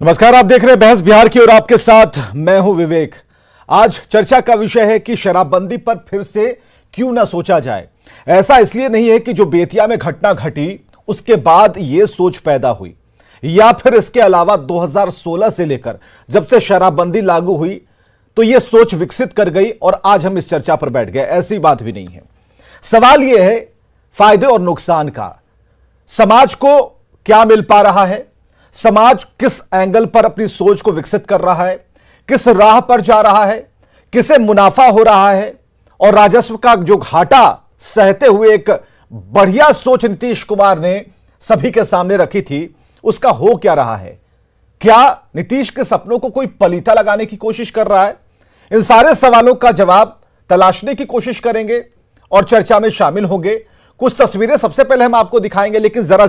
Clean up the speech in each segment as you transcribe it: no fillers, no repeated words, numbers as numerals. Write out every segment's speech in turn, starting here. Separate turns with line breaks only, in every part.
नमस्कार, आप देख रहे हैं बहस बिहार की और आपके साथ मैं हूं विवेक। आज चर्चा का विषय है कि शराबबंदी पर फिर से क्यों ना सोचा जाए। ऐसा इसलिए नहीं है कि जो बेतिया में घटना घटी उसके बाद यह सोच पैदा हुई, या फिर इसके अलावा 2016 से लेकर जब से शराबबंदी लागू हुई तो यह सोच विकसित कर गई और आज हम इस चर्चा पर बैठ गए। ऐसी बात भी नहीं है। सवाल यह है फायदे और नुकसान का। समाज को क्या मिल पा रहा है, समाज किस एंगल पर अपनी सोच को विकसित कर रहा है, किस राह पर जा रहा है, किसे मुनाफा हो रहा है, और राजस्व का जो घाटा सहते हुए एक बढ़िया सोच नीतीश कुमार ने सभी के सामने रखी थी, उसका हो क्या रहा है। क्या नीतीश के सपनों को कोई पलीता लगाने की कोशिश कर रहा है? इन सारे सवालों का जवाब तलाशने की कोशिश करेंगे और चर्चा में शामिल होंगे। कुछ तस्वीरें सबसे पहले हम आपको दिखाएंगे, लेकिन जरा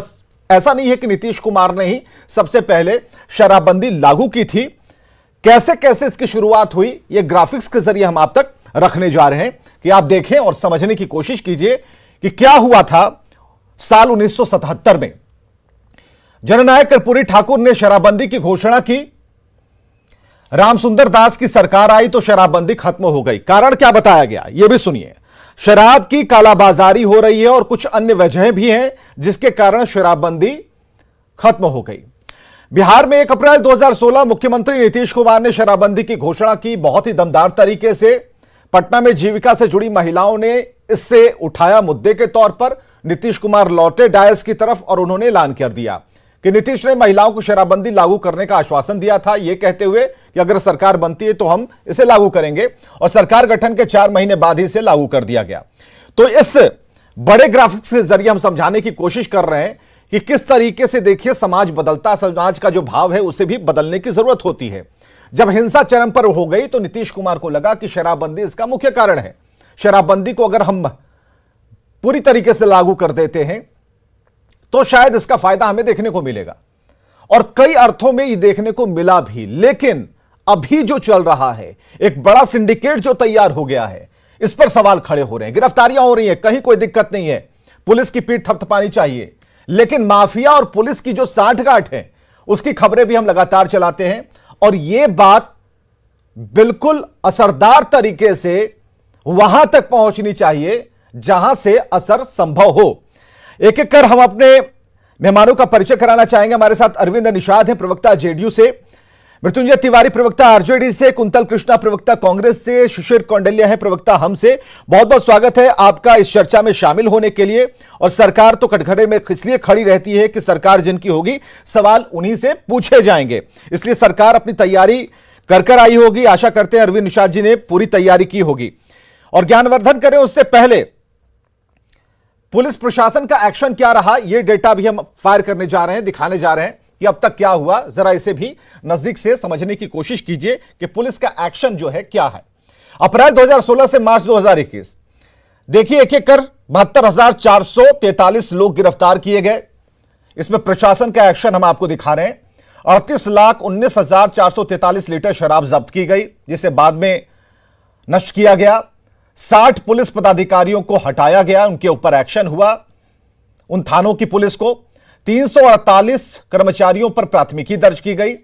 ऐसा नहीं है कि नीतीश कुमार ने ही सबसे पहले शराबबंदी लागू की थी। कैसे कैसे इसकी शुरुआत हुई, यह ग्राफिक्स के जरिए हम आप तक रखने जा रहे हैं कि आप देखें और समझने की कोशिश कीजिए कि क्या हुआ था साल 1977 में। जननायक कर्पूरी ठाकुर ने शराबबंदी की घोषणा की। रामसुंदर दास की सरकार आई तो शराबबंदी खत्म हो गई। कारण क्या बताया गया, यह भी सुनिए। शराब की कालाबाजारी हो रही है और कुछ अन्य वजहें भी हैं जिसके कारण शराबबंदी खत्म हो गई। बिहार में 1 अप्रैल 2016 मुख्यमंत्री नीतीश कुमार ने शराबबंदी की घोषणा की। बहुत ही दमदार तरीके से पटना में जीविका से जुड़ी महिलाओं ने इससे उठाया मुद्दे के तौर पर। नीतीश कुमार लौटे डायस की तरफ और उन्होंने ऐलान कर दिया कि नीतीश ने महिलाओं को शराबबंदी लागू करने का आश्वासन दिया था, यह कहते हुए कि अगर सरकार बनती है तो हम इसे लागू करेंगे, और सरकार गठन के 4 महीने बाद ही इसे लागू कर दिया गया। तो इस बड़े ग्राफिक्स के जरिए हम समझाने की कोशिश कर रहे हैं कि किस तरीके से देखिए समाज बदलता, समाज का जो भाव है उसे भी बदलने की जरूरत होती है। जब हिंसा चरम पर हो गई तो नीतीश कुमार को लगा कि शराबबंदी इसका मुख्य कारण है। शराबबंदी को अगर हम पूरी तरीके से लागू कर देते हैं तो शायद इसका फायदा हमें देखने को मिलेगा, और कई अर्थों में ये देखने को मिला भी। लेकिन अभी जो चल रहा है, एक बड़ा सिंडिकेट जो तैयार हो गया है, इस पर सवाल खड़े हो रहे हैं। गिरफ्तारियां हो रही हैं, कहीं कोई दिक्कत नहीं है, पुलिस की पीठ थपथपानी चाहिए, लेकिन माफिया और पुलिस की जो सांठगांठ है उसकी खबरें भी हम लगातार चलाते हैं, और यह बात बिल्कुल असरदार तरीके से वहां तक पहुंचनी चाहिए जहां से असर संभव हो। एक एक कर हम अपने मेहमानों का परिचय कराना चाहेंगे। हमारे साथ अरविंद निषाद हैं, प्रवक्ता जेडीयू से, मृत्युंजय तिवारी प्रवक्ता आरजेडी से, कुंतल कृष्णा प्रवक्ता कांग्रेस से, शिशिर कौंडिल्या है प्रवक्ता हम से। बहुत बहुत स्वागत है आपका इस चर्चा में शामिल होने के लिए। और सरकार तो कटघरे में इसलिए खड़ी रहती है कि सरकार जिनकी होगी सवाल उन्हीं से पूछे जाएंगे, इसलिए सरकार अपनी तैयारी कर आई होगी। आशा करते हैं अरविंद निषाद जी ने पूरी तैयारी की होगी। और ज्ञानवर्धन करें उससे पहले पुलिस प्रशासन का एक्शन क्या रहा, यह डेटा भी हम फायर करने जा रहे हैं, दिखाने जा रहे हैं कि अब तक क्या हुआ। जरा इसे भी नजदीक से समझने की कोशिश कीजिए कि पुलिस का एक्शन जो है क्या है। अप्रैल 2016 से मार्च 2021 देखिए, एक एक कर 72,443 लोग गिरफ्तार किए गए। इसमें प्रशासन का एक्शन हम आपको दिखा रहे हैं। 38,19,443 लीटर शराब जब्त की गई, जिसे बाद में नष्ट किया गया। 60 पुलिस पदाधिकारियों को हटाया गया, उनके ऊपर एक्शन हुआ। उन थानों की पुलिस को 348 कर्मचारियों पर प्राथमिकी दर्ज की गई।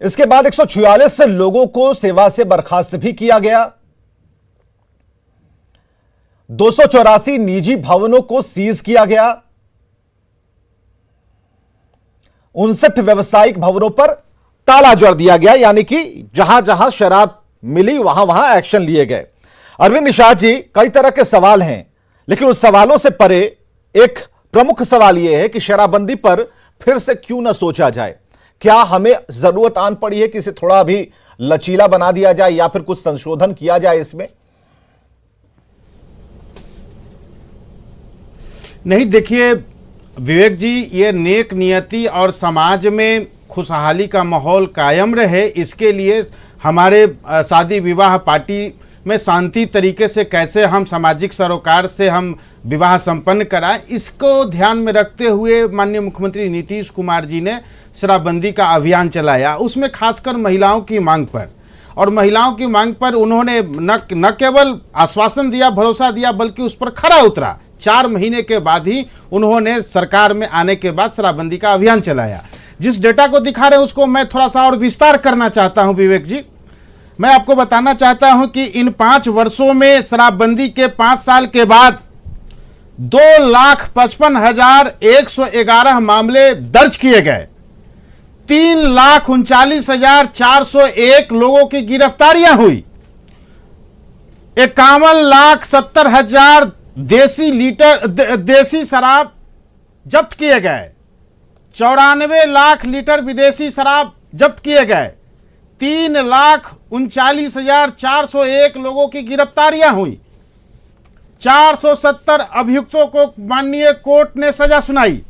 इसके बाद 146 लोगों को सेवा से बर्खास्त भी किया गया। 284 निजी भवनों को सीज किया गया। 59 व्यावसायिक भवनों पर ताला जड़ दिया गया, यानी कि जहां जहां शराब मिली वहां वहां एक्शन लिए गए। अरविंद निषाद जी, कई तरह के सवाल हैं, लेकिन उस सवालों से परे एक प्रमुख सवाल यह है कि शराबबंदी पर फिर से क्यों ना सोचा जाए। क्या हमें जरूरत आन पड़ी है कि इसे थोड़ा भी लचीला बना दिया जाए या फिर कुछ संशोधन किया जाए इसमें?
नहीं, देखिए विवेक जी, ये नेक नियति और समाज में खुशहाली का माहौल कायम रहे, इसके लिए हमारे शादी विवाह पार्टी में शांति तरीके से कैसे हम सामाजिक सरोकार से हम विवाह संपन्न कराएं, इसको ध्यान में रखते हुए माननीय मुख्यमंत्री नीतीश कुमार जी ने शराबबंदी का अभियान चलाया। उसमें खासकर महिलाओं की मांग पर, और महिलाओं की मांग पर उन्होंने न केवल आश्वासन दिया, भरोसा दिया, बल्कि उस पर खरा उतरा। 4 महीने के बाद ही उन्होंने सरकार में आने के बाद शराबबंदी का अभियान चलाया। जिस डेटा को दिखा रहे हैं उसको मैं थोड़ा सा और विस्तार करना चाहता हूं विवेक जी। मैं आपको बताना चाहता हूं कि इन 5 वर्षों में शराबबंदी के 5 साल के बाद 2,55,111 मामले दर्ज किए गए, 3,39,401 लोगों की गिरफ्तारियां हुई, 51,70,000 देसी शराब जब्त किए गए, 94 लाख लीटर विदेशी शराब जब्त किए गए, 3,39,401 लोगों की गिरफ्तारियां हुई, 470 अभियुक्तों को माननीय कोर्ट ने सजा सुनाई,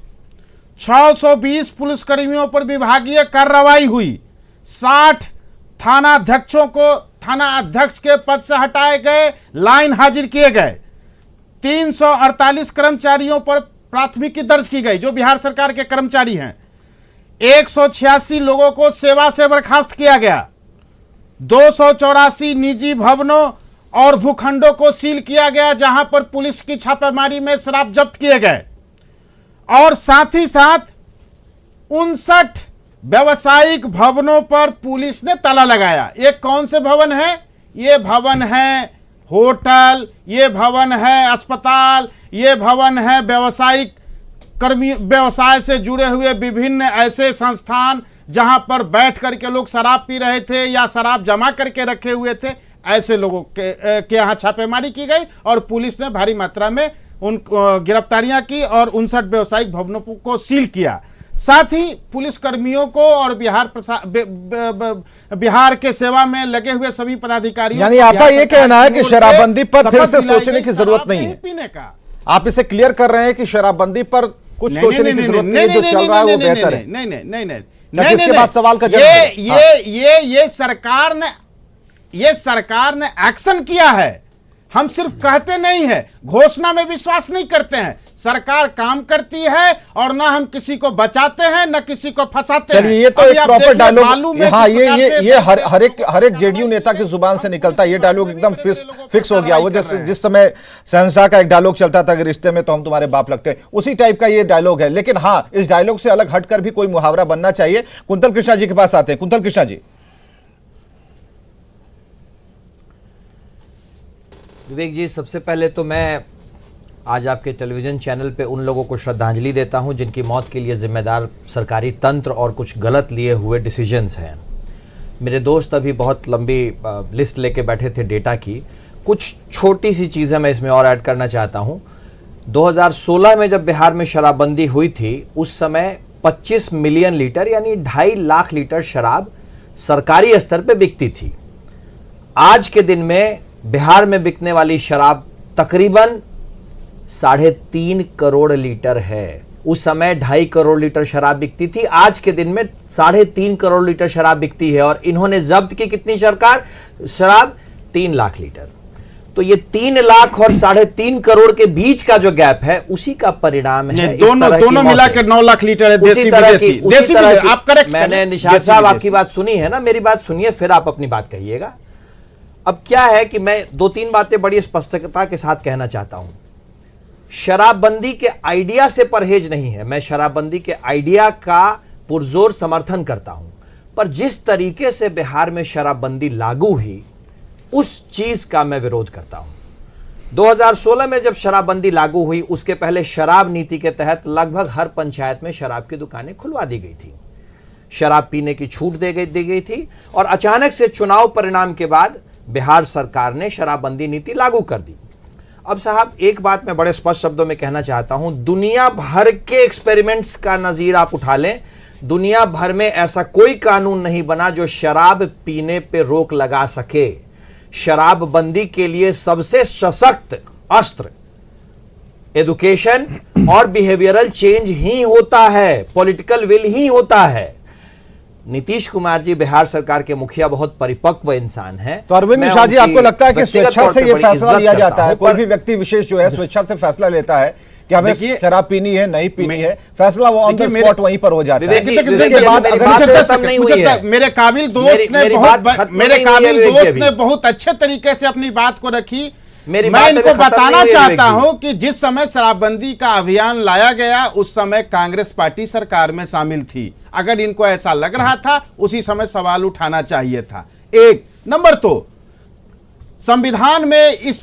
620 पुलिसकर्मियों पर विभागीय कार्रवाई हुई, 60 थानाध्यक्षों को थाना अध्यक्ष के पद से हटाए गए, लाइन हाजिर किए गए, 348 कर्मचारियों पर प्राथमिकी दर्ज की गई जो बिहार सरकार के कर्मचारी हैं, 186 लोगों को सेवा से बर्खास्त किया गया, 284 निजी भवनों और भूखंडों को सील किया गया जहां पर पुलिस की छापेमारी में शराब जब्त किए गए, और साथ ही साथ 59 व्यवसायिक भवनों पर पुलिस ने ताला लगाया। ये कौन से भवन है? ये भवन है होटल, ये भवन है अस्पताल, ये भवन है व्यवसायिक कर्मी, व्यवसाय से जुड़े हुए विभिन्न ऐसे संस्थान जहां पर बैठ करके लोग शराब पी रहे थे या शराब जमा करके रखे हुए थे। ऐसे लोगों के यहाँ छापेमारी की गई और पुलिस ने भारी मात्रा में उन गिरफ्तारियां की और 59 व्यवसायिक भवनों को सील किया। साथ ही पुलिस कर्मियों को और बिहार के सेवा में लगे हुए सभी पदाधिकारियों,
यानी आपका ये कहना है कि शराबबंदी पर फिर से सोचने की जरूरत नहीं है
पीने का।
आप इसे क्लियर कर रहे हैं कि शराबबंदी पर कुछ सोचने की जरूरत नहीं है, जो चल रहा है वो बेहतर है।
नहीं,
इसके बाद सवाल का जवाब
ये सरकार ने एक्शन किया है। हम सिर्फ कहते नहीं है, घोषणा में विश्वास नहीं करते हैं। सरकार काम करती है और ना हम किसी को बचाते हैं ना किसी को फंसाते हैं।
चलिए, ये तो एक प्रॉपर डायलॉग, हाँ, ये हर एक जेडीयू नेता की जुबान से निकलता है। ये डायलॉग एकदम फिक्स हो गया। वो जिस समय शहंशाह का एक डायलॉग चलता था कि रिश्ते में तो हम तुम्हारे बाप लगते हैं, उसी टाइप का ये डायलॉग है। लेकिन हाँ, इस डायलॉग से अलग हटकर भी कोई मुहावरा बनना चाहिए। कुंतल कृष्णा जी के पास आते हैं। कुंतल कृष्णा जी।
विवेक जी, सबसे पहले तो मैं आज आपके टेलीविज़न चैनल पे उन लोगों को श्रद्धांजलि देता हूं जिनकी मौत के लिए जिम्मेदार सरकारी तंत्र और कुछ गलत लिए हुए डिसीजंस हैं। मेरे दोस्त अभी बहुत लंबी लिस्ट लेके बैठे थे डेटा की। कुछ छोटी सी चीज़ें मैं इसमें और ऐड करना चाहता हूं। 2016 में जब बिहार में शराबबंदी हुई थी, उस समय 25 मिलियन लीटर यानी 2.5 लाख लीटर शराब सरकारी स्तर पर बिकती थी। आज के दिन में बिहार में बिकने वाली शराब तकरीबन 3.5 करोड़ लीटर है। उस समय 2.5 करोड़ लीटर शराब बिकती थी, आज के दिन में 3.5 करोड़ लीटर शराब बिकती है। और इन्होंने जब्त की कितनी सरकार शराब? 3 लाख लीटर। तो ये 3 लाख और 3.5 करोड़ के बीच का जो गैप है, उसी का परिणाम है।
दोनों मिला के 9 लाख लीटर है देसी विदेशी। आप करेक्ट।
मैंने निशाद साहब आपकी बात सुनी है ना, मेरी बात सुनिए फिर आप अपनी बात कहिएगा। अब क्या है कि मैं 2-3 बातें बड़ी स्पष्टता के साथ कहना चाहता हूं। शराबबंदी के आइडिया से परहेज नहीं है, मैं शराबबंदी के आइडिया का पुरजोर समर्थन करता हूं, पर जिस तरीके से बिहार में शराबबंदी लागू हुई उस चीज का मैं विरोध करता हूं। 2016 में जब शराबबंदी लागू हुई, उसके पहले शराब नीति के तहत लगभग हर पंचायत में शराब की दुकानें खुलवा दी गई थी, शराब पीने की छूट दी गई थी। और अचानक से चुनाव परिणाम के बाद बिहार सरकार ने शराबबंदी नीति लागू कर दी। अब साहब, एक बात मैं बड़े स्पष्ट शब्दों में कहना चाहता हूं, दुनिया भर के एक्सपेरिमेंट्स का नजीर आप उठा लें, दुनिया भर में ऐसा कोई कानून नहीं बना जो शराब पीने पे रोक लगा सके। शराबबंदी के लिए सबसे सशक्त अस्त्र एजुकेशन और बिहेवियरल चेंज ही होता है, पॉलिटिकल विल ही होता है। नीतीश कुमार जी बिहार सरकार के मुखिया बहुत परिपक्व इंसान हैं।
तो अरविंद निशा जी, आपको लगता है कि स्वेच्छा से ये फैसला लिया जाता है? कोई भी व्यक्ति विशेष जो है स्वेच्छा से फैसला लेता है कि हमें शराब पीनी है नहीं पीनी है, फैसला वो ऑन द स्पॉट वहीं पर हो जाता है।
मेरे काबिल दोस्त ने बहुत अच्छे तरीके से अपनी बात को रखी। मैं इनको बताना चाहता हूं कि जिस समय शराबबंदी का अभियान लाया गया उस समय कांग्रेस पार्टी सरकार में शामिल थी। अगर इनको ऐसा लग रहा था उसी समय सवाल उठाना चाहिए था। एक नंबर 2, संविधान में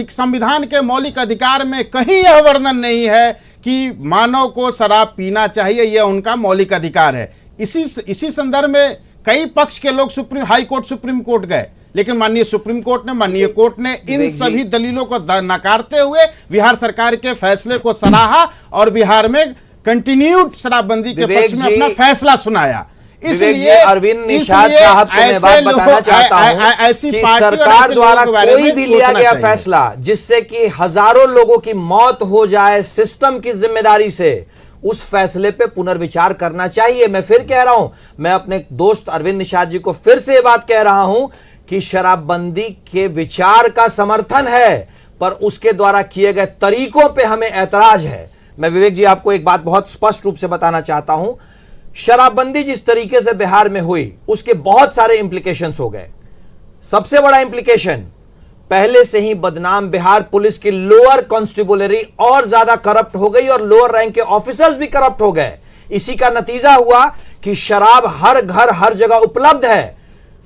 संविधान के मौलिक अधिकार में कहीं यह वर्णन नहीं है कि मानव को शराब पीना चाहिए, यह उनका मौलिक अधिकार है। इसी संदर्भ में कई पक्ष के लोग हाई कोर्ट, सुप्रीम कोर्ट गए, लेकिन माननीय सुप्रीम कोर्ट ने, माननीय कोर्ट ने इन सभी दलीलों को नकारते हुए बिहार सरकार के फैसले को सराहा और बिहार में कंटिन्यूड शराबबंदी के पक्ष में अपना फैसला सुनाया।
इसलिए अरविंद निषाद साहब को मैं बात बताना चाहता हूं कि सरकार द्वारा कोई भी लिया गया फैसला जिससे कि हजारों लोगों की मौत हो जाए सिस्टम की जिम्मेदारी से, उस फैसले पे पुनर्विचार करना चाहिए। मैं फिर कह रहा हूं, मैं अपने दोस्त अरविंद निषाद जी को फिर से बात कह रहा हूं कि शराबबंदी के विचार का समर्थन है, पर उसके द्वारा किए गए तरीकों पे हमें ऐतराज है। मैं विवेक जी आपको एक बात बहुत स्पष्ट रूप से बताना चाहता हूं, शराबबंदी जिस तरीके से बिहार में हुई उसके बहुत सारे इंप्लीकेशंस हो गए। सबसे बड़ा इंप्लीकेशन, पहले से ही बदनाम बिहार पुलिस की लोअर कांस्टेबलरी और ज्यादा करप्ट हो गई और लोअर रैंक के ऑफिसर्स भी करप्ट हो गए। इसी का नतीजा हुआ कि शराब हर घर हर जगह उपलब्ध है।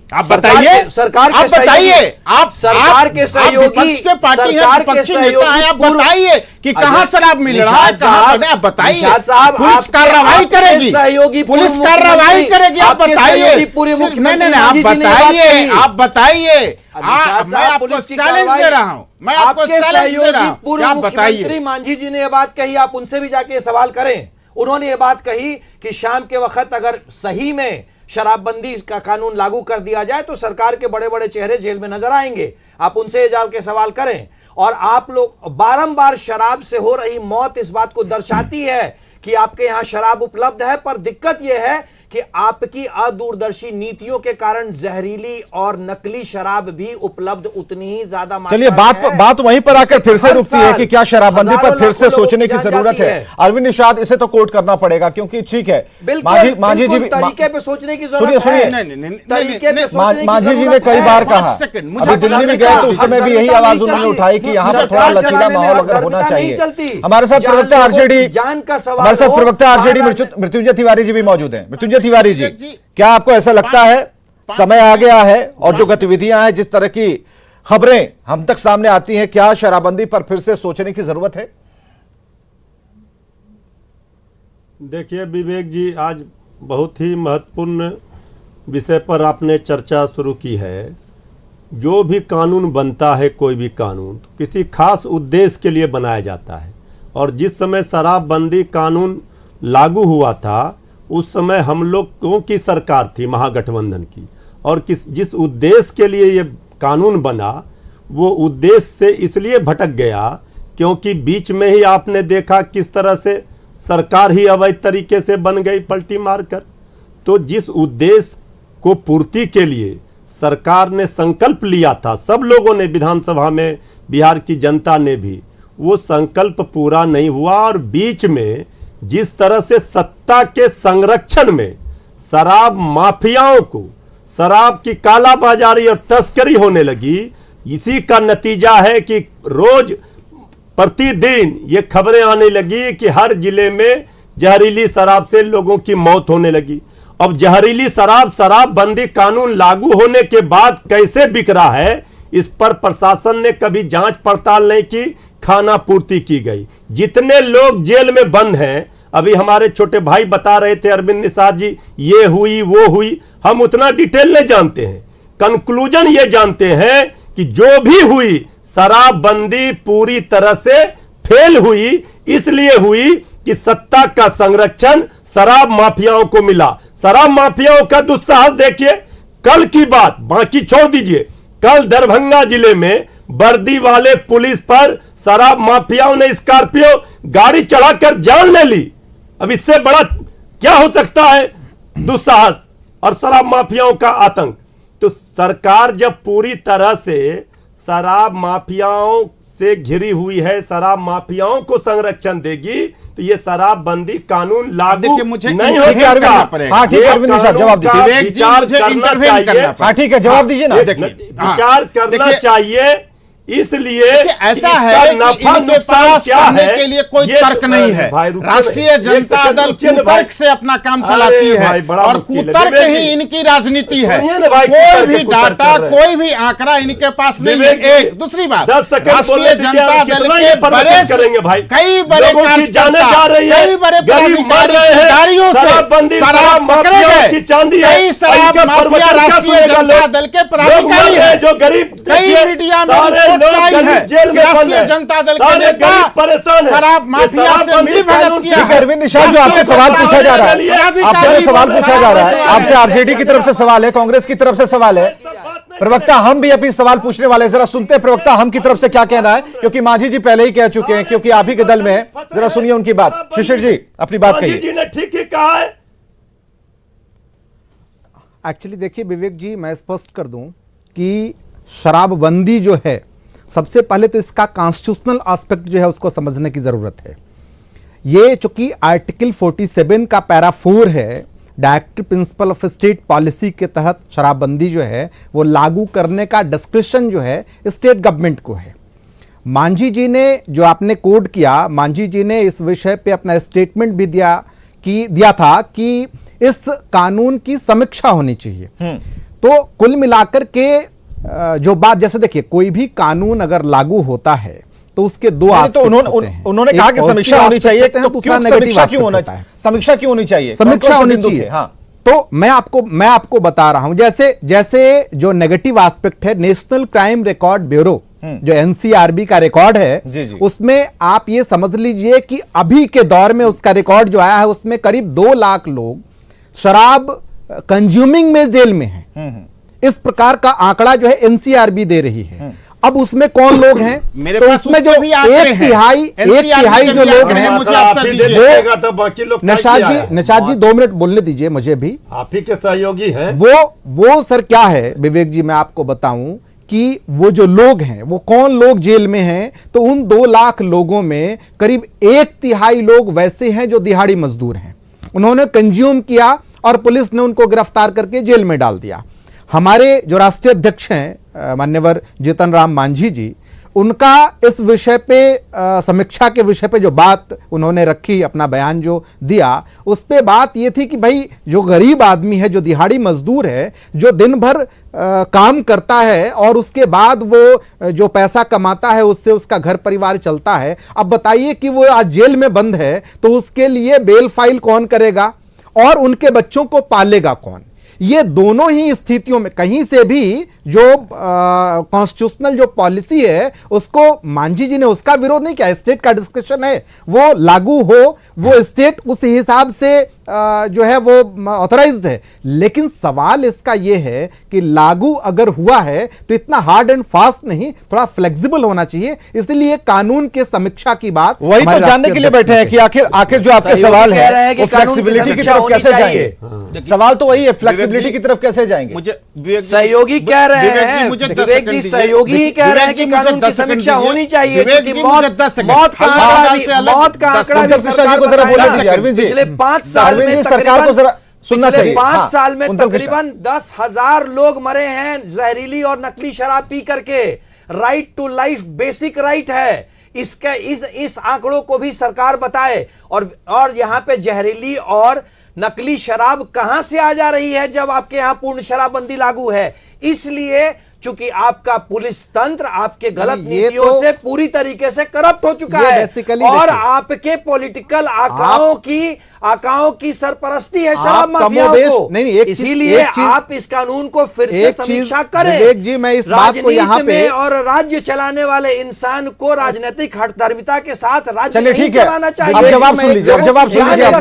आप बताइए,
सरकार के
बताइए, आप
सरकार के सहयोगी,
सरकार के सहयोगी, आप बताइए कि कहां शराब मिल रहा है, कहां बताइए। पुलिस कार्रवाई करेगी, सहयोगी पुलिस कार्रवाई करेगी, आप बताइए। नहीं, आप बताइए, आप बताइए। मैं आपको चैलेंज दे रहा हूं, मैं आपको चैलेंज दे रहा हूं,
पूर्व मुख्यमंत्री मांझी जी ने यह बात कही, आप उनसे भी जाके ये सवाल करें। उन्होंने ये बात कही कि शाम के वक्त अगर सही में शराबबंदी का कानून लागू कर दिया जाए तो सरकार के बड़े बड़े चेहरे जेल में नजर आएंगे। आप उनसे जाल के सवाल करें। और आप लोग बारंबार शराब से हो रही मौत इस बात को दर्शाती है कि आपके यहां शराब उपलब्ध है, पर दिक्कत यह है कि आपकी अदूरदर्शी नीतियों के कारण जहरीली और नकली शराब भी उपलब्ध उतनी ही ज्यादा मात्रा में है।
चलिए बात वहीं पर आकर फिर से रुकती है कि क्या शराबबंदी पर फिर से सोचने की जरूरत है। अरविंद निषाद, इसे तो कोट करना पड़ेगा क्योंकि ठीक है, मांझी जी
तरीके पे सोचने की जरूरत है। तरीके पे सोचने की
मांझी जी ने कई बार कहा, अभी दिल्ली में गए तो उस समय भी यही आवाज उन्होंने उठाई कि यहाँ पर थोड़ा लचीला माहौल अगर होना चाहिए। हमारे साथ प्रवक्ता आरजेडी मृत्युंजय तिवारी जी भी मौजूद हैं। मृत्युंजय तिवारी जी, क्या आपको ऐसा लगता है समय आ गया है और जो गतिविधियां हैं, जिस तरह की खबरें हम तक सामने आती हैं, क्या शराबबंदी पर फिर से सोचने की जरूरत है?
देखिए विवेक जी, आज बहुत ही महत्वपूर्ण विषय पर आपने चर्चा शुरू की है। जो भी कानून बनता है, कोई भी कानून तो किसी खास उद्देश्य के लिए बनाया जाता है। और जिस समय शराबबंदी कानून लागू हुआ था उस समय हम लोगों की सरकार थी, महागठबंधन की, और जिस उद्देश्य के लिए ये कानून बना वो उद्देश्य से इसलिए भटक गया क्योंकि बीच में ही आपने देखा किस तरह से सरकार ही अवैध तरीके से बन गई पलटी मारकर। तो जिस उद्देश्य को पूर्ति के लिए सरकार ने संकल्प लिया था, सब लोगों ने, विधानसभा में बिहार की जनता ने भी, वो संकल्प पूरा नहीं हुआ। और बीच में जिस तरह से सत्ता के संरक्षण में शराब माफियाओं को, शराब की कालाबाजारी और तस्करी होने लगी, इसी का नतीजा है कि रोज प्रतिदिन ये खबरें आने लगी कि हर जिले में जहरीली शराब से लोगों की मौत होने लगी। अब जहरीली शराबबंदी कानून लागू होने के बाद कैसे बिक रहा है, इस पर प्रशासन ने कभी जांच पड़ताल नहीं की, खाना पूर्ति की गई। जितने लोग जेल में बंद हैं, अभी हमारे छोटे भाई बता रहे थे अरविंद निषाद जी, ये हुई वो हुई, हम उतना डिटेल नहीं जानते हैं। कंक्लूजन ये जानते हैं कि जो भी हुई शराबबंदी पूरी तरह से फेल हुई। इसलिए हुई कि सत्ता का संरक्षण शराब माफियाओं को मिला। शराब माफियाओं का दुस्साहस देखिए। कल की बात बाकी छोड़ दीजिए, कल दरभंगा जिले में वर्दी वाले पुलिस पर शराब माफियाओं ने स्कॉर्पियो गाड़ी चढ़ाकर जान ले ली। अब इससे बड़ा क्या हो सकता है दुस्साहस और शराब माफियाओं का आतंक। तो सरकार जब पूरी तरह से शराब माफियाओं से घिरी हुई है, शराब माफियाओं को संरक्षण देगी, तो ये शराबबंदी कानून लागू नहीं हो सकता।
हाँ ठीक है, अरविंद निषाद जवाब दीजिए।
विचार करना चाहिए।
हाँ ठीक है, जवाब दीजिए ना।
विचार करना चाहिए इसलिए
ऐसा
इसका
है कि
नफा
इनके
नुकसान
पास
क्या
करने
है
के लिए कोई
ये
तर्क नहीं है।
भाई रुकिए
राष्ट्रीय
एक
जनता
सेकंड
दल
रुकिए ना भाई।
कुतर्क से अपना काम
अरे
चलाती है
भाई, बड़ा
और
मुश्किल है।
कुतर्क
विवेक
ही
जी,
इनकी राजनीति है।
सुनिए ना भाई,
कोई
कुतर्क
भी
कुतर्क
डाटा
कर रहे हैं।
कोई भी आंकड़ा इनके पास नहीं है।
विवेक जी,
एक दूसरी बात,
10 सेकंड
राष्ट्रीय
बोलने दीजिए,
जनता
आप
दल
कितना
के
ये
बड़े
प्रदर्शन करेंगे भाई?
कई बड़े
लोगों की जाने
कार्यकर्ता,
जा रही है,
कई बड़े
गरीब मर रहे हैं,
पदाधिकारियों से
शराबबंदी,
शराब
शराब
पकड़े
माफियाओं
गए।
की चांदी है,
कई शराब
इनका
माफिया
प्रवचन क्या
राष्ट्रीय
सुनेगा
जनता
लोग?
दल के
लोग मर
पदाधिकारी
रहे हैं,
हैं।
जो गरीब
कई
देखिए,
मीडिया में
सारे
रिपोर्ट्स
लोग
आई है
गरीब जेल
कि
में बंद
राष्ट्रीय
हैं।
जनता दल के
सारे
नेता
गरीब परेशान हैं।
शराब
ये
माफिया से
शराबबंदी
मिली भगत
कानून
किया
ठीक है, अरविंद निषाद जो आपसे सवाल पूछा जा रहा है, आपसे जो सवाल पूछा जा रहा है, आपसे आरजेडी की तरफ से सवाल है, कांग्रेस की तरफ से सवाल है। प्रवक्ता हम भी अपनी सवाल पूछने वाले हैं, जरा सुनते हैं प्रवक्ता हम की तरफ से क्या कहना है, क्योंकि मांझी जी पहले ही कह चुके हैं, क्योंकि आप ही के दल में है। जरा सुनिए उनकी बात। शिशिर जी अपनी बात
मांझी
कहिए।
जी ने ठीक ही कहा है।
एक्चुअली देखिए विवेक जी, मैं स्पष्ट कर दूं कि शराबबंदी जो है, सबसे पहले तो इसका कॉन्स्टिट्यूशनल एस्पेक्ट जो है उसको समझने की जरूरत है। ये चूंकि आर्टिकल 47 का पैरा 4 है, directive principle of state policy के तहत शराबबंदी जो है वो लागू करने का डिस्क्रिप्शन जो है स्टेट गवर्नमेंट को है। मांझी जी ने जो आपने कोड किया, मांझी जी ने इस विषय पे अपना स्टेटमेंट भी दिया था कि इस कानून की समीक्षा होनी चाहिए। तो कुल मिलाकर के जो बात, जैसे देखिए कोई भी कानून अगर लागू होता है तो उसके दो
तो
aspects होते हैं।
उन्होंने
एक
कहा कि
positive
समीक्षा होनी
aspect
चाहिए,
होते हैं,
तो
दूसरा
क्यों
negative
समीक्षा क्यों
aspect
होना
होता है।
चाहिए? समीक्षा क्यों होनी चाहिए?
समीक्षा
कौन-कौन से
होनी
बिंदु थे?
चाहिए।
हाँ,
तो मैं आपको बता रहा हूं, जैसे जो नेगेटिव एस्पेक्ट है, नेशनल क्राइम रिकॉर्ड ब्यूरो जो एनसीआरबी का रिकॉर्ड है,
जी, जी।
उसमें आप ये समझ लीजिए कि अभी के दौर में उसका रिकॉर्ड जो आया है उसमें करीब 2 लाख लोग शराब कंज्यूमिंग में जेल में हैं। इस प्रकार का आंकड़ा जो है एनसीआरबी दे रही है। अब उसमें कौन लोग हैं?
मेरे
तो
पास
उसमें जो
उसके भी आंकड़े
एक
हैं।
तिहाई
NCRB
जो
के
लोग
आंकड़े
हैं,
मुझे
आप
अवसर
ही
दीजिए।
दीजिएगा तो बाकी लोग क्या किया है?
निषाद जी 2 मिनट बोलने दीजिए मुझे भी।
आप ही के सहयोगी हैं।
वो सर क्या है विवेक जी, मैं आपको बताऊं कि वो जो लोग हैं वो कौन लोग जेल में हैं। तो उन 2 लाख लोगों में करीब 1/3 लोग वैसे हैं जो दिहाड़ी मजदूर हैं, उन्होंने कंज्यूम किया और पुलिस ने उनको गिरफ्तार करके जेल में डाल दिया। हमारे जो राष्ट्रीय अध्यक्ष हैं मान्यवर जीतन राम मांझी जी, उनका इस विषय पे समीक्षा के विषय पे जो बात उन्होंने रखी, अपना बयान जो दिया, उस पे बात ये थी कि भाई जो गरीब आदमी है, जो दिहाड़ी मजदूर है, जो दिन भर काम करता है और उसके बाद वो जो पैसा कमाता है उससे उसका घर परिवार चलता है, अब बताइए कि वो आज जेल में बंद है तो उसके लिए बेल फाइल कौन करेगा और उनके बच्चों को पालेगा कौन? ये दोनों ही स्थितियों में कहीं से भी जो कॉन्स्टिट्यूशनल जो पॉलिसी है उसको मांझी जी ने उसका विरोध नहीं किया। स्टेट का डिस्कशन है, वो लागू हो, वो स्टेट उस हिसाब से जो है वो ऑथराइज्ड है। लेकिन सवाल इसका यह है कि लागू अगर हुआ है तो इतना हार्ड एंड फास्ट नहीं, थोड़ा फ्लेक्सिबल होना चाहिए। इसलिए कानून के समीक्षा की बात
वही तो जानने के लिए बैठे हैं कि आखिर जो आपके सवाल है वो फ्लेक्सिबिलिटी की तरफ कैसे जाएंगे। सवाल तो वही है, फ्लेक्सिबिलिटी की तरफ कैसे जाएंगे।
मुझे
सहयोगी कह रहे हैं,
मुझे
विवेक जी सहयोगी ही कह रहे हैं कि कानून की समीक्षा होनी चाहिए, क्योंकि मौत का आंकड़ा भी सरकार
को जरा बोलने
बताएगा।
दीजिए अरविंद जी।
पिछले 5 साल
अरविंद
में
जी, सरकार को जरा सुनना
पिछले
चाहिए।
5 साल में
कुंतल कृष्ण।
तकरीबन 10,000 लोग मरे हैं जहरीली और नकली शराब पी करके। Right to life basic right है, इसका इस आंकड़ों को भी सरकार बताए। और यहां पे जहरीली और नकली शराब कहां से आ जा रही है जब आपके यहां पूर्ण शराबबंदी लागू है। इसलिए चूंकि आपका पुलिस तंत्र आपके गलत नीतियों से पूरी तरीके से करप्ट हो चुका है और आपके पॉलिटिकल आकाओं की सरपरस्ती है शराब माफियाओं को। इसीलिए आप इस कानून को फिर से समीक्षा करें।
विवेक जी, मैं इस बात को यहाँ पे
और राज्य चलाने वाले इंसान को राजनीतिक हठधर्मिता के साथ राज्य
चलिए
नहीं
ठीक है,
चलाना
अब
चाहिए।
जवाब सुन लीजिए, अब जवाब सुन लीजिए आप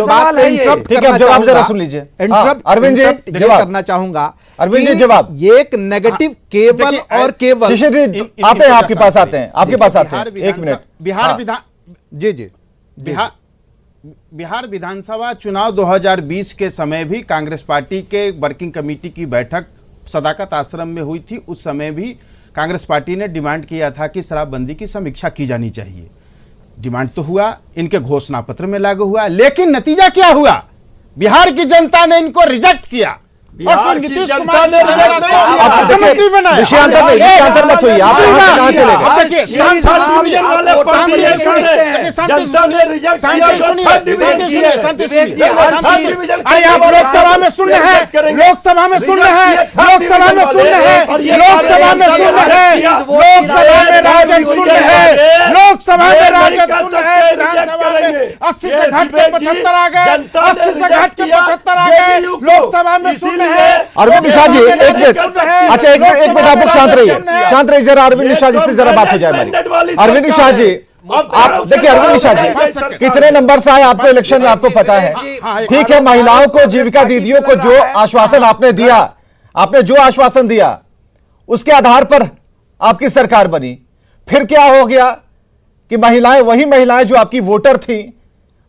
लोग। ठीक है, अब जवाब जरा सुन लीजिए। अरविंद जी जवाब
करना चाहूंगा।
अरविंद जी जवाब।
ये एक नेगेटिव केवल और केवल
शिशिर जी आते हैं आपके पास, आते हैं आपके पास, आते हैं। एक मिनट।
बिहार विधानसभा चुनाव 2020 के समय भी कांग्रेस पार्टी के वर्किंग कमेटी की बैठक सदाकत आश्रम में हुई थी। उस समय भी कांग्रेस पार्टी ने डिमांड किया था कि शराबबंदी की समीक्षा की जानी चाहिए। डिमांड तो हुआ, इनके घोषणा पत्र में लागू हुआ, लेकिन नतीजा क्या हुआ? बिहार की जनता ने इनको रिजेक्ट किया। और नीतीश कुमार
आप देखिए, विषयांतर नहीं, विषयांतर मत होइए, आप कहां चले गए?
देखिए अरे आप लोकसभा में सुन रहे हैं, लोकसभा में सुन रहे हैं, लोकसभा में सुन रहे हैं, लोकसभा में सुन रहे हैं, लोकसभा में राजद सुन रहे हैं, लोकसभा में राजद सुन रहे हैं, विधानसभा में 80 से घट के 75 आ गए, 80 से घट के 75 आ गए, लोकसभा में सुन रहे हैं।
अरविंद निशा जी एक मिनट, अच्छा एक मिनट आप लोग शांत रहिए जरा। अरविंद निशा जी से जरा बात हो जाए हमारी। अरविंद निशा जी, आप देखिए, अरविंद निशा जी कितने नंबर से आए आपको इलेक्शन में आपको पता है, ठीक है। महिलाओं को, जीविका दीदियों को जो आश्वासन आपने दिया, आपने जो आश्वासन दिया उसके आधार पर आपकी सरकार बनी। फिर क्या हो गया कि महिलाएं, वही महिलाएं जो आपकी वोटर थी,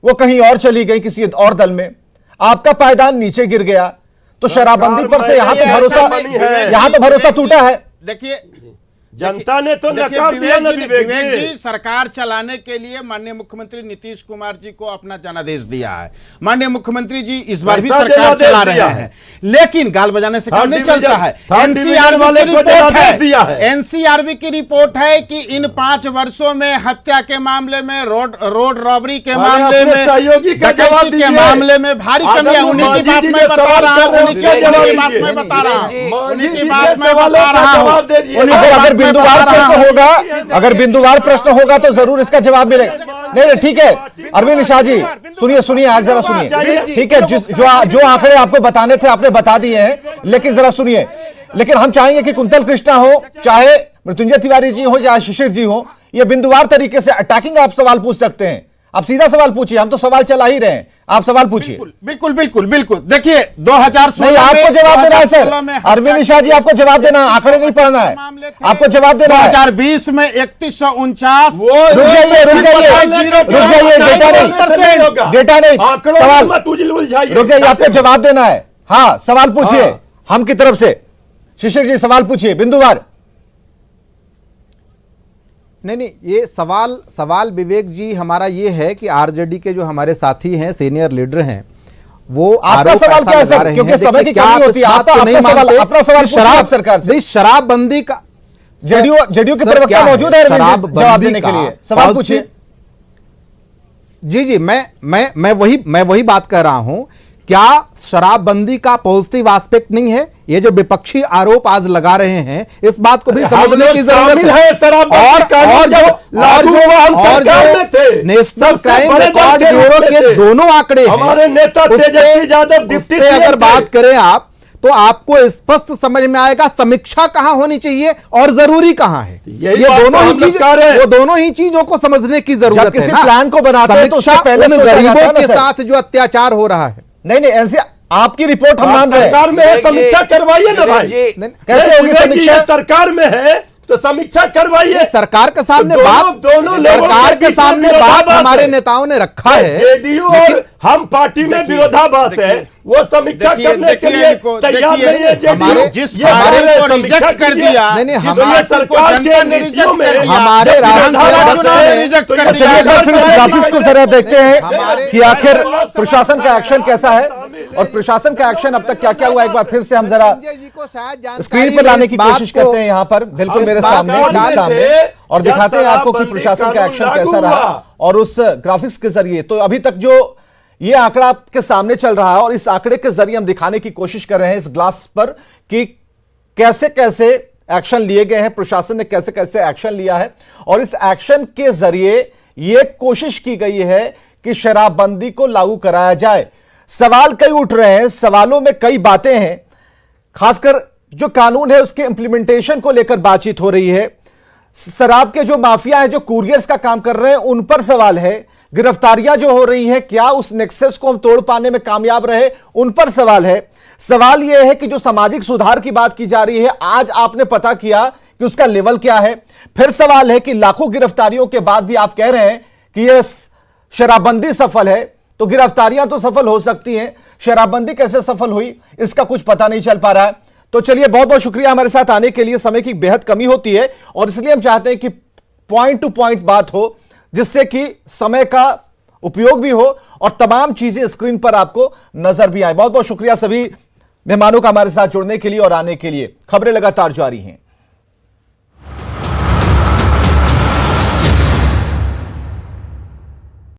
वो कहीं और चली गई किसी और दल में, आपका पायदान नीचे गिर गया। तो शराबबंदी पर से यहां तो भरोसा टूटा है।
देखिए,
जनता ने तो नकार दिया ना विवेक जी।
सरकार चलाने के लिए माननीय मुख्यमंत्री नीतीश कुमार जी को अपना जनादेश दिया है। माननीय मुख्यमंत्री जी इस बार भी सरकार चला रहे हैं, लेकिन गाल बजाने से काम नहीं चलता है। एनसीआरबी की रिपोर्ट है कि इन 5 वर्षों में हत्या के मामले में, रोड रॉबरी के मामले में, डकैती के मामले में भारी कमी है। उन्हीं की बात मैं बता रहा हूँ, उन्हीं की बात मैं बता रहा हूँ, उन्हीं की बात मैं बता रहा हूँ।
बिंदुवार प्रश्न होगा, अगर बिंदुवार प्रश्न होगा तो जरूर इसका जवाब मिलेगा। नहीं, ठीक है अरविंद निशा जी, सुनिए आज जरा सुनिए, ठीक है। जो आंकड़े आपको बताने थे आपने बता दिए हैं, लेकिन जरा सुनिए। लेकिन हम चाहेंगे कि कुंतल कृष्णा हो, चाहे मृत्युंजय तिवारी जी हो, या शिशिर जी हो, ये बिंदुवार तरीके से अटैकिंग आप सवाल पूछ सकते हैं। आप सीधा सवाल पूछिए, हम तो सवाल चला ही रहे हैं, आप सवाल पूछिए।
बिल्कुल। देखिए 2016
नहीं, आपको जवाब देना है सर। अरविंद निशा जी, आपको जवाब देना, आंकड़े नहीं पढ़ना है, आपको जवाब देना है।
2020 में 3149।
रुक जाइए, डेटा नहीं, सवाल रुक जाइए, आपको जवाब देना है। हाँ, सवाल पूछिए हम की तरफ से। शिशिर जी सवाल पूछिए, बिंदुवार।
नहीं, ये सवाल विवेक जी हमारा ये है कि आरजेडी के जो हमारे साथी हैं, सीनियर लीडर हैं, वो
आपका सवाल क्या है सर? क्योंकि समय की कमी होती है, आपका अपना सवाल शराब सरकार से,
शराबबंदी का
जेडीयू के प्रवक्ता मौजूद है जवाब देने के लिए, सवाल पूछिए।
जी, मैं वही बात कर रहा हूं। क्या शराबबंदी का पॉजिटिव एस्पेक्ट नहीं है? ये जो विपक्षी आरोप आज लगा रहे हैं, इस बात को भी समझने की जरूरत है। और जो नेशनल क्राइम रिकॉर्ड ब्यूरो के दोनों आंकड़े
हमारे नेता तेजस्वी यादव डिप्टी
अगर बात करें आप, तो आपको स्पष्ट समझ में आएगा समीक्षा कहां होनी चाहिए और जरूरी कहां है। ये दोनों ही चीजों को समझने की जरूरत है।
किसी प्लान को बनाते हैं तो उससे पहले
गरीबों के साथ जो अत्याचार हो रहा है।
नहीं, ऐसे आपकी रिपोर्ट हम मान रहे हैं।
सरकार में है, समीक्षा करवाइए ना भाई।
कैसे होगी समीक्षा?
सरकार में है तो समीक्षा करवाइए।
सरकार के सामने सरकार के सामने बात हमारे नेताओं ने रखा है।
जेडीयू और हम पार्टी में विरोधाभास है, वो समीक्षा करने के लिए तैयार नहीं है।
जिस हमारे को रिजेक्ट कर दिया,
हमारे
सरकार के नीतियों में
हमारे
ग्राफिक्स को जरा देखते हैं कि आखिर प्रशासन का एक्शन कैसा है और प्रशासन का एक्शन अब तक क्या क्या हुआ। एक बार फिर से हम जरा स्क्रीन पर लाने की कोशिश करते हैं, यहां पर बिल्कुल मेरे सामने और दिखाते हैं आपको कि प्रशासन का एक्शन कैसा रहा। और उस ग्राफिक्स के जरिए तो अभी तक जो ये आंकड़ा आपके सामने चल रहा है और इस आंकड़े के जरिए हम दिखाने की कोशिश कर रहे हैं इस ग्लास पर कि कैसे कैसे एक्शन लिए गए हैं, प्रशासन ने कैसे कैसे एक्शन लिया है। और इस एक्शन के जरिए यह कोशिश की गई है कि शराबबंदी को लागू कराया जाए। सवाल कई उठ रहे हैं, सवालों में कई बातें हैं, खासकर जो कानून है उसके इंप्लीमेंटेशन को लेकर बातचीत हो रही है। शराब के जो माफिया हैं, जो कुरियर्स का काम कर रहे हैं, उन पर सवाल है। गिरफ्तारियां जो हो रही हैं, क्या उस नेक्सस को हम तोड़ पाने में कामयाब रहे, उन पर सवाल है। सवाल यह है कि जो सामाजिक सुधार की बात की जा रही है, आज आपने पता किया कि उसका लेवल क्या है। फिर सवाल है कि लाखों गिरफ्तारियों के बाद भी आप कह रहे हैं कि यह शराबबंदी सफल है, तो गिरफ्तारियां तो सफल हो सकती हैं, शराबबंदी कैसे सफल हुई इसका कुछ पता नहीं चल पा रहा है। तो चलिए, बहुत बहुत शुक्रिया हमारे साथ आने के लिए। समय की बेहद कमी होती है और इसलिए हम चाहते हैं कि पॉइंट टू पॉइंट बात हो, जिससे कि समय का उपयोग भी हो और तमाम चीजें स्क्रीन पर आपको नजर भी आए। बहुत बहुत शुक्रिया सभी मेहमानों का हमारे साथ जुड़ने के लिए और आने के लिए। खबरें लगातार जारी हैं।